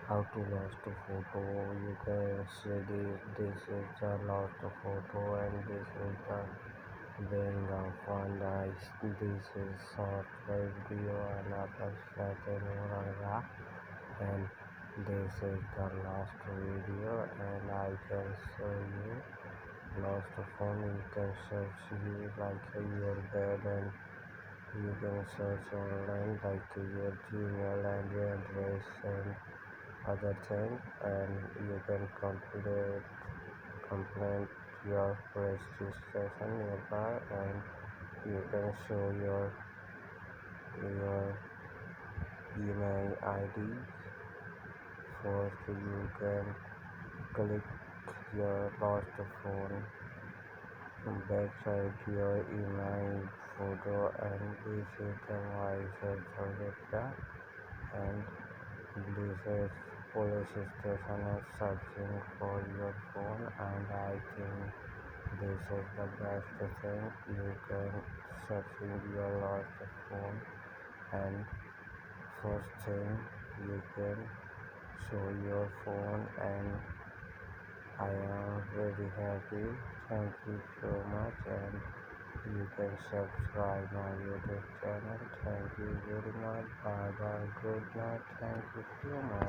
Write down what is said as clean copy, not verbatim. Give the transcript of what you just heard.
how to lost a photo. You can see this is the lost photo and this is the being of one nice. This is short video and other setting and this is the last video and I can show you lost phone. You can search you like your bed and you can search online like your Gmail and your address and other thing and you can complete your registration nearby and you can show your email ID. First you can click your lost phone backside your email photo and this is the my social media and this is police station is searching for your phone and I think this is the best thing. You can searching your lost phone and first thing you can show your phone and I am very happy. Thank you so much and you can subscribe my YouTube channel. Thank you very much. Bye bye. Good night. Thank you so much.